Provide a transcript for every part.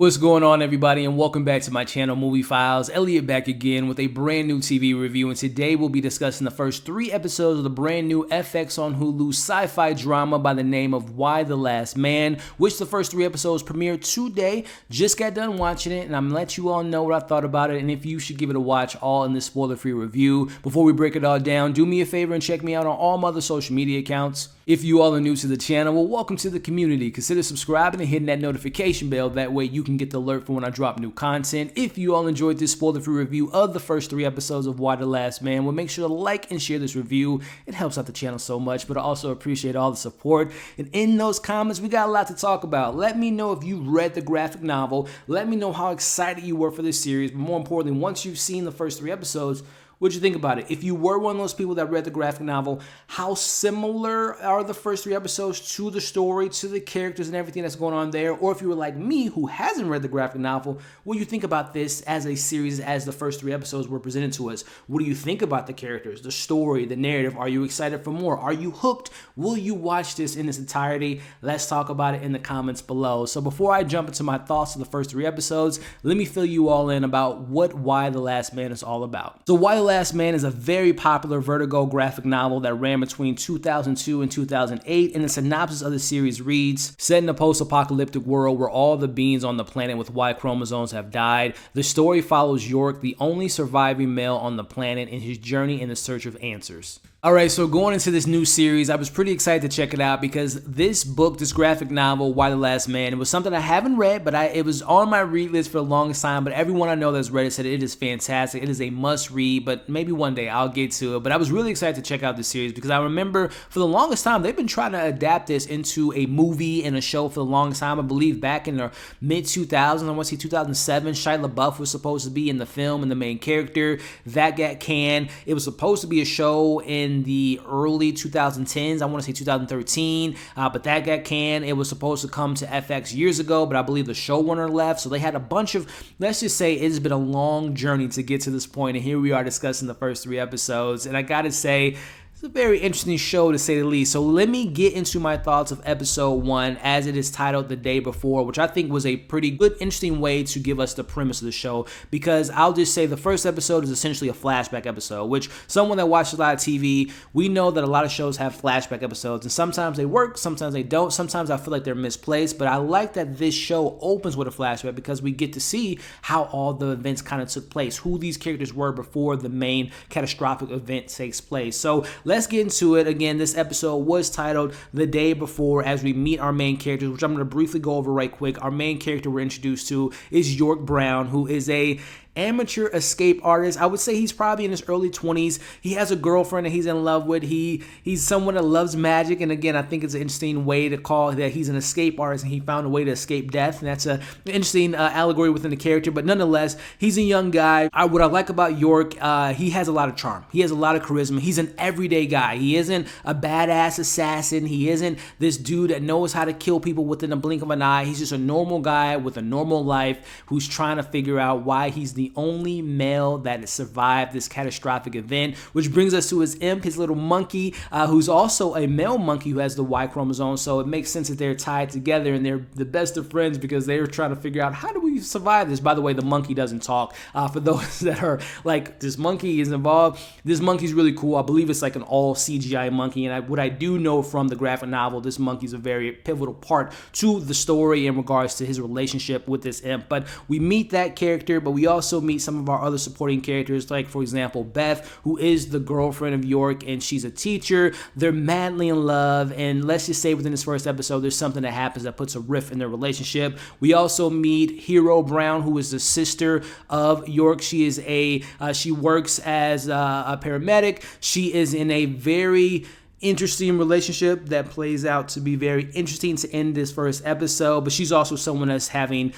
What's going on, everybody, and welcome back to my channel, Movie Files. Elliot back again with a brand new TV review, and today we'll be discussing the first 3 episodes of the brand new FX on Hulu sci-fi drama by the name of Y: The Last Man, which the first 3 episodes premiered today. Just got done watching it, and I'm gonna let you all know what I thought about it and if you should give it a watch, all in this spoiler-free review. Before we break it all down, do me a favor and check me out on all my other social media accounts. If you all are new to the channel, well, welcome to the community. Consider subscribing and hitting that notification bell. That way you can get the alert for when I drop new content. If you all enjoyed this spoiler-free review of the first 3 episodes of Y: The Last Man, well, make sure to like and share this review. It helps out the channel so much, but I also appreciate all the support. And in those comments, we got a lot to talk about. Let me know if you read the graphic novel. Let me know how excited you were for this series. But more importantly, once you've seen the first 3 episodes, what'd you think about it? If you were one of those people that read the graphic novel, how similar are the first 3 episodes to the story, to the characters and everything that's going on there? Or if you were like me, who hasn't read the graphic novel, what do you think about this as a series, as the first 3 episodes were presented to us? What do you think about the characters, the story, the narrative? Are you excited for more? Are you hooked? Will you watch this in its entirety? Let's talk about it in the comments below. So before I jump into my thoughts of the first 3 episodes, let me fill you all in about what Y: The Last Man is all about. So Y: The Last Man is a very popular Vertigo graphic novel that ran between 2002 and 2008, and the synopsis of the series reads: set in a post-apocalyptic world where all the beings on the planet with Y chromosomes have died, the story follows York, the only surviving male on the planet, in his journey in the search of answers. Alright, so going into this new series, I was pretty excited to check it out because this book, this graphic novel, Y: The Last Man, it was something I haven't read, but it was on my read list for the longest time, but everyone I know that's read it said it is fantastic. It is a must read, but maybe one day I'll get to it. But I was really excited to check out this series because I remember for the longest time, they've been trying to adapt this into a movie and a show for the longest time. I believe back in the mid-2000s, I want to say 2007, Shia LaBeouf was supposed to be in the film and the main character. That got canned. It was supposed to be a show in the early 2010s, I want to say 2013, but that got canned. It was supposed to come to FX years ago, but I believe the showrunner left, so they had a bunch of, let's just say it has been a long journey to get to this point, and here we are discussing the first 3 episodes, and I gotta say, it's a very interesting show to say the least. So let me get into my thoughts of episode 1 as it is titled The Day Before, which I think was a pretty good, interesting way to give us the premise of the show, because I'll just say the first episode is essentially a flashback episode, which someone that watches a lot of TV, we know that a lot of shows have flashback episodes, and sometimes they work, sometimes they don't, sometimes I feel like they're misplaced, but I like that this show opens with a flashback because we get to see how all the events kind of took place, who these characters were before the main catastrophic event takes place. So let's get into it. Again, this episode was titled The Day Before as we meet our main characters, which I'm going to briefly go over right quick. Our main character we're introduced to is York Brown, who is a amateur escape artist. I would say he's probably in his early 20s. He has a girlfriend that he's in love with. He's someone that loves magic, and again, I think it's an interesting way to call that he's an escape artist and he found a way to escape death, and that's an interesting allegory within the character, but nonetheless, he's a young guy. What I like about York, he has a lot of charm. He has a lot of charisma. He's an everyday guy. He isn't a badass assassin. He isn't this dude that knows how to kill people within a blink of an eye. He's just a normal guy with a normal life who's trying to figure out why he's the only male that has survived this catastrophic event, which brings us to his imp, his little monkey, who's also a male monkey who has the Y chromosome, so it makes sense that they're tied together and they're the best of friends because they're trying to figure out how do we survive this. By the way, the monkey doesn't talk. For those that are like, this monkey is involved, this monkey's really cool. I believe it's like an all CGI monkey, and what I do know from the graphic novel, this monkey's a very pivotal part to the story in regards to his relationship with this imp. But we meet that character, but we also meet some of our other supporting characters, like for example Beth, who is the girlfriend of York, and she's a teacher. They're madly in love, and let's just say within this first episode there's something that happens that puts a rift in their relationship. We also meet Hero Brown, who is the sister of York. She is she works as a paramedic. She is in a very interesting relationship that plays out to be very interesting to end this first episode, but she's also someone that's having,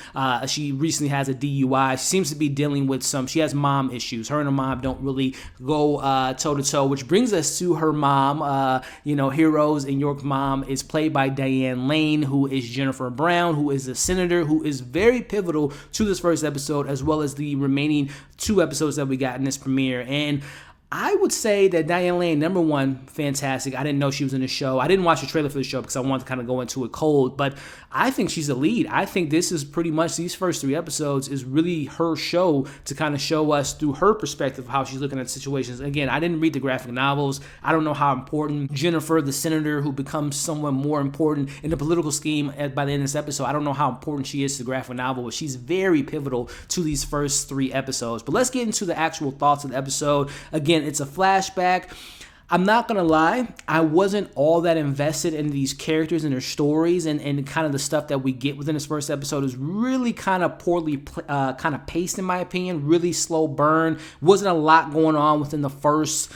she recently has a DUI. She seems to be dealing with she has mom issues. Her and her mom don't really go toe to toe, which brings us to her mom. Heroes and York's mom is played by Diane Lane, who is Jennifer Brown, who is a senator, who is very pivotal to this first episode, as well as the remaining 2 episodes that we got in this premiere. And I would say that Diane Lane, number one, fantastic. I didn't know she was in the show. I didn't watch the trailer for the show because I wanted to kind of go into it cold, but I think she's the lead. I think this is pretty much, these first 3 episodes is really her show to kind of show us through her perspective how she's looking at situations. Again, I didn't read the graphic novels. I don't know how important Jennifer, the senator, who becomes someone more important in the political scheme by the end of this episode, I don't know how important she is to the graphic novel, but she's very pivotal to these first 3 episodes. But let's get into the actual thoughts of the episode. Again, it's a flashback. I'm not going to lie, I wasn't all that invested in these characters and their stories, and kind of the stuff that we get within this first episode is really kind of poorly kind of paced, in my opinion, really slow burn. Wasn't a lot going on within the first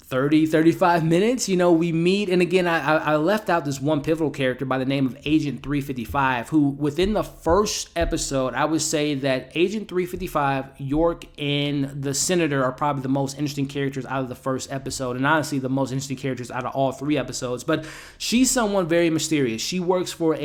35 minutes. We meet, and again, I left out this one pivotal character by the name of Agent 355, who within the first episode, I would say that Agent 355, York, and the Senator are probably the most interesting characters out of the first episode, and honestly, the most interesting characters out of all 3 episodes. But she's someone very mysterious. She works for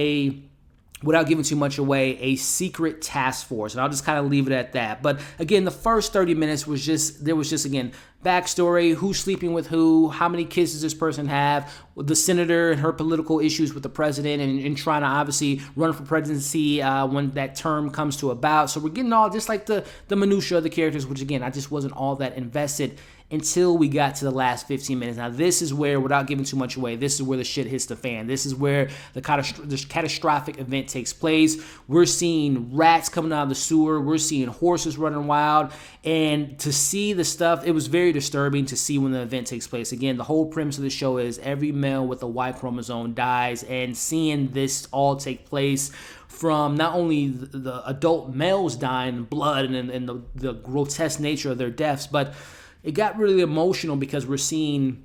without giving too much away, a secret task force. And I'll just kind of leave it at that. But again, the first 30 minutes was just, again, backstory, who's sleeping with who, how many kids does this person have, the senator and her political issues with the president, and trying to obviously run for presidency when that term comes to about. So we're getting all just like the minutia of the characters, which again, I just wasn't all that invested until we got to the last 15 minutes. Now, this is where, without giving too much away, this is where the shit hits the fan. This is where the catastrophic event takes place. We're seeing rats coming out of the sewer. We're seeing horses running wild. And to see the stuff, it was very disturbing to see when the event takes place. Again, the whole premise of the show is every male with a Y chromosome dies, and seeing this all take place from not only the adult males dying in blood and the grotesque nature of their deaths, but it got really emotional because we're seeing,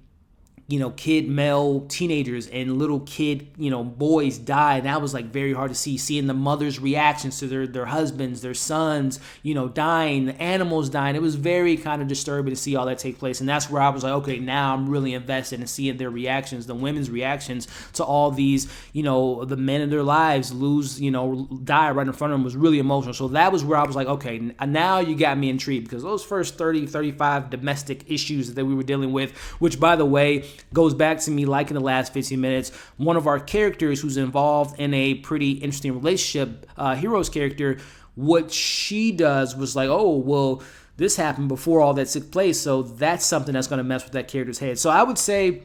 kid male teenagers and little kid, boys die. And that was like very hard to see, seeing the mothers' reactions to their husbands, their sons, dying, the animals dying. It was very kind of disturbing to see all that take place. And that's where I was like, okay, now I'm really invested in seeing their reactions, the women's reactions to all these, the men in their lives die right in front of them, was really emotional. So that was where I was like, okay, now you got me intrigued, because those first 35 domestic issues that we were dealing with, which by the way, goes back to me liking the last 15 minutes. One of our characters who's involved in a pretty interesting relationship, Hero's character, what she does was like, oh, well, this happened before all that took place, so that's something that's going to mess with that character's head. So I would say,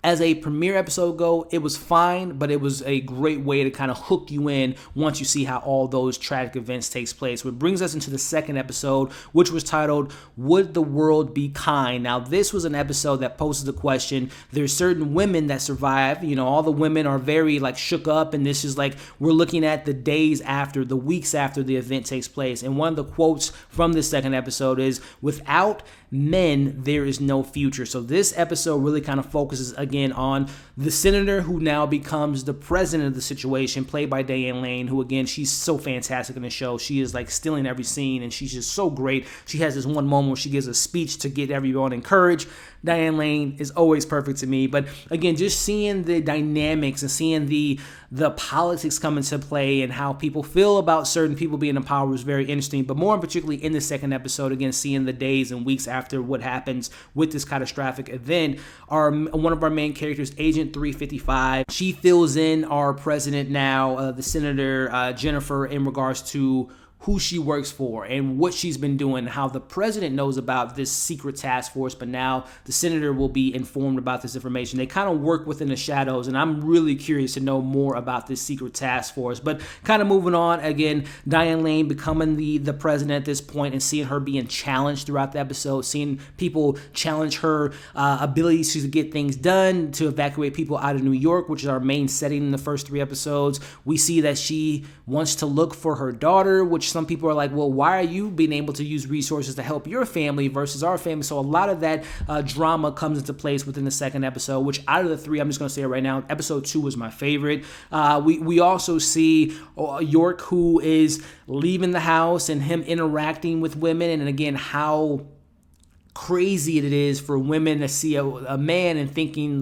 as a premiere episode go, it was fine, but it was a great way to kind of hook you in once you see how all those tragic events takes place. Which brings us into the second episode, which was titled, Would the World Be Kind? Now, this was an episode that poses the question, there's certain women that survive, all the women are very shook up, and this is we're looking at the days after, the weeks after the event takes place. And one of the quotes from this second episode is, without men, there is no future. So this episode really kind of focuses again on the senator, who now becomes the president of the situation, played by Diane Lane, who again, she's so fantastic in the show. She is stealing every scene, and she's just so great. She has this one moment where she gives a speech to get everyone encouraged. Diane Lane is always perfect to me. But again, just seeing the dynamics and seeing the politics come into play and how people feel about certain people being in power was very interesting. But more particularly in the second episode, again, seeing the days and weeks after what happens with this catastrophic event, one of our main characters, Agent 355, she fills in our president now, the Senator Jennifer, in regards to who she works for and what she's been doing, how the president knows about this secret task force, but now the senator will be informed about this information. They kind of work within the shadows, and I'm really curious to know more about this secret task force. But kind of moving on, again, Diane Lane becoming the president at this point, and seeing her being challenged throughout the episode, seeing people challenge her abilities to get things done, to evacuate people out of New York, which is our main setting in the first 3 episodes. We see that she wants to look for her daughter, which some people are like, well, why are you being able to use resources to help your family versus our family? So a lot of that drama comes into place within the second episode, which out of the 3, I'm just going to say it right now, episode 2 was my favorite. We also see York, who is leaving the house, and him interacting with women, and again, how crazy it is for women to see a man and thinking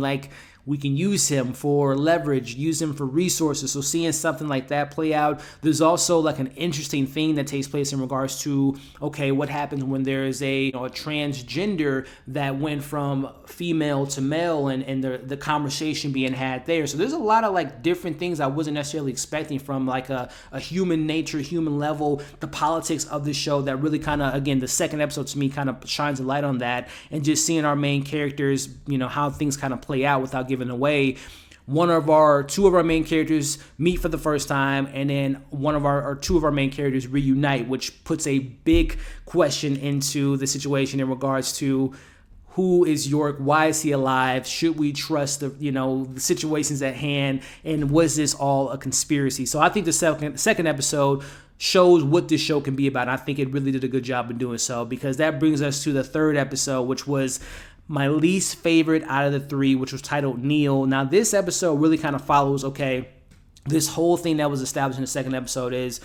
we can use him for leverage, use him for resources. So seeing something like that play out. There's also like an interesting thing that takes place in regards to, okay, what happens when there's a transgender that went from female to male, and the conversation being had there. So there's a lot of like different things I wasn't necessarily expecting from like a human nature, human level, the politics of the show that really kind of, again, the second episode to me kind of shines a light on that, and just seeing our main characters, how things kind of play out without giving away. Two of our main characters meet for the first time, and then two of our main characters reunite, which puts a big question into the situation in regards to who is York, why is he alive, should we trust the situations at hand, and was this all a conspiracy? So I think the second episode shows what this show can be about. I think it really did a good job in doing so, because that brings us to the third episode, which was my least favorite out of the three, which was titled Neil. Now, this episode really kind of follows, okay, this whole thing that was established in the second episode is,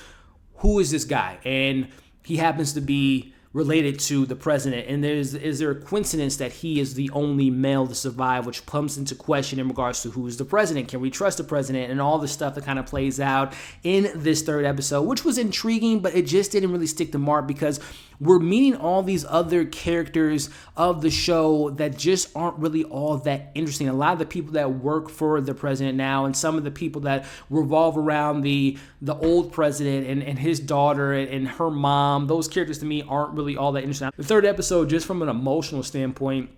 who is this guy? And he happens to be related to the president, and is there a coincidence that he is the only male to survive, which comes into question in regards to who is the president, can we trust the president, and all the stuff that kind of plays out in this third episode, which was intriguing, but it just didn't really stick to mark, because we're meeting all these other characters of the show that just aren't really all that interesting. A lot of the people that work for the president now, and some of the people that revolve around the old president and his daughter and her mom, those characters to me aren't really all that interesting. The third episode, just from an emotional standpoint,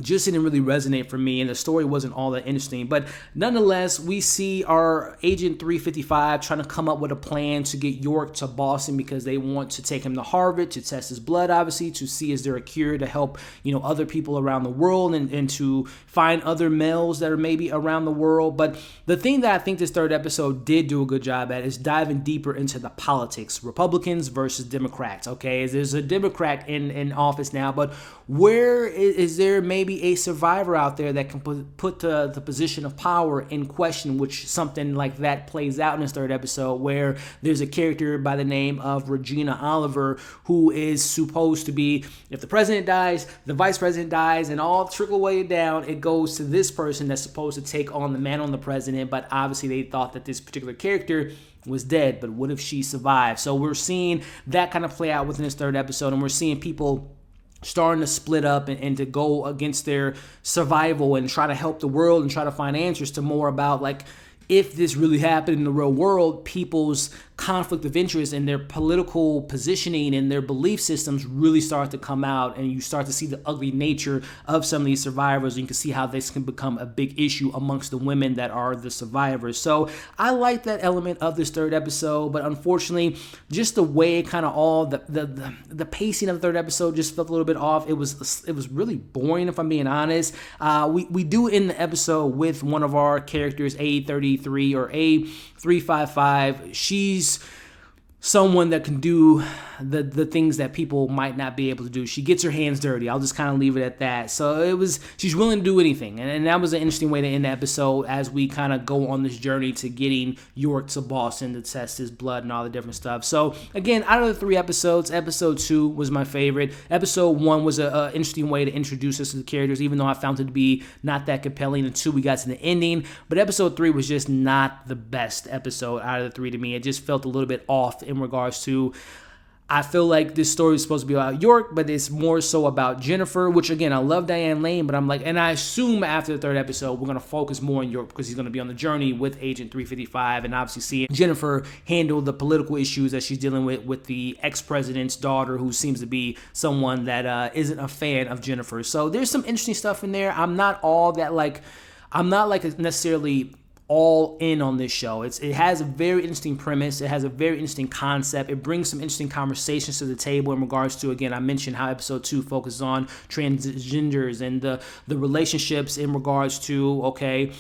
just didn't really resonate for me, and the story wasn't all that interesting. But nonetheless, we see our Agent 355 trying to come up with a plan to get York to Boston, because they want to take him to Harvard to test his blood, obviously, to see is there a cure to help other people around the world, and to find other males that are maybe around the world. But the thing that I think this third episode did do a good job at is diving deeper into the politics, Republicans versus Democrats. Okay, there's a Democrat in office now, but where is there maybe a survivor out there that can put the position of power in question, which something like that plays out in this third episode, where there's a character by the name of Regina Oliver, who is supposed to be, if the president dies, the vice president dies, and all trickle way down, it goes to this person that's supposed to take on the man on the president. But obviously they thought that this particular character was dead, but what if she survived? So we're seeing that kind of play out within this third episode, and we're seeing people starting to split up and to go against their survival and try to help the world and try to find answers to more about, like, if this really happened in the real world, people's conflict of interest and their political positioning and their belief systems really start to come out, and you start to see the ugly nature of some of these survivors. And you can see how this can become a big issue amongst the women that are the survivors. So I like that element of this third episode, but unfortunately, just the way it kind of all the pacing of the third episode just felt a little bit off. It was really boring, if I'm being honest. We do end the episode with one of our characters, A33 or A355. She's someone that can do the things that people might not be able to do. She gets her hands dirty. I'll just kind of leave it at that. So she's willing to do anything. And that was an interesting way to end the episode, as we kind of go on this journey to getting York to Boston to test his blood and all the different stuff. So again, out of the three episodes, episode 2 was my favorite. Episode 1 was an interesting way to introduce us to the characters, even though I found it to be not that compelling until we got to the ending. But episode 3 was just not the best episode out of the three to me. It just felt a little bit off in regards to, I feel like this story is supposed to be about York, but it's more so about Jennifer, which again, I love Diane Lane, but I'm like, and I assume after the third episode, we're going to focus more on York, because he's going to be on the journey with Agent 355, and obviously seeing Jennifer handle the political issues that she's dealing with the ex-president's daughter, who seems to be someone that isn't a fan of Jennifer. So there's some interesting stuff in there. I'm not necessarily all in on this show. It has a very interesting premise. It has a very interesting concept. It brings some interesting conversations to the table in regards to, again, I mentioned how episode 2 focuses on transgenders and the relationships in regards to, okay,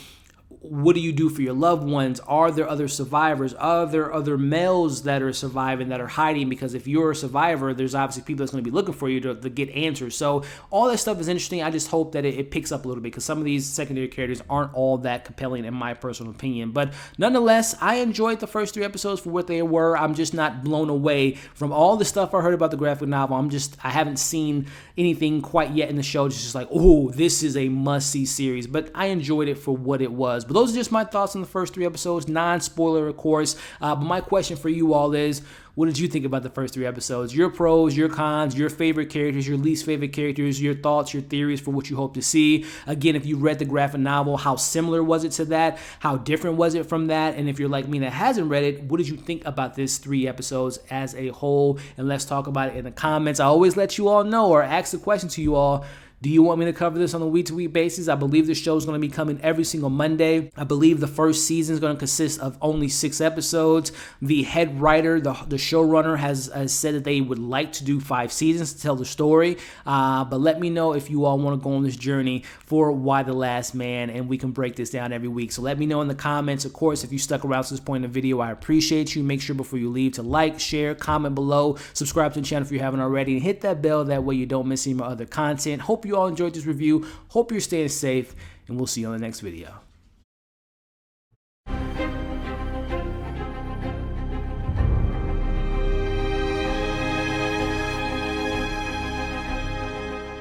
what do you do for your loved ones? Are there other survivors? Are there other males that are surviving that are hiding? Because if you're a survivor, there's obviously people that's going to be looking for you to get answers. So all that stuff is interesting. I just hope that it picks up a little bit, because some of these secondary characters aren't all that compelling in my personal opinion. But nonetheless, I enjoyed the first 3 episodes for what they were. I'm just not blown away from all the stuff I heard about the graphic novel. I haven't seen anything quite yet in the show. It's just like, oh, this is a must-see series. But I enjoyed it for what it was. But those are just my thoughts on the first 3 episodes. Non-spoiler, of course. But my question for you all is, what did you think about the first 3 episodes? Your pros, your cons, your favorite characters, your least favorite characters, your thoughts, your theories for what you hope to see. Again, if you read the graphic novel, how similar was it to that? How different was it from that? And if you're like me that hasn't read it, what did you think about this 3 episodes as a whole? And let's talk about it in the comments. I always let you all know, or ask the question to you all, do you want me to cover this on a week-to-week basis? I believe this show is going to be coming every single Monday. I believe the first season is going to consist of only 6 episodes. The head writer, the showrunner, has said that they would like to do 5 seasons to tell the story. But let me know if you all want to go on this journey for Why the Last Man, and we can break this down every week. So let me know in the comments. Of course, if you stuck around to this point in the video, I appreciate you. Make sure before you leave to like, share, comment below, subscribe to the channel if you haven't already, and hit that bell. That way you don't miss any of my other content. Hope you all enjoyed this review. Hope you're staying safe, and we'll see you on the next video.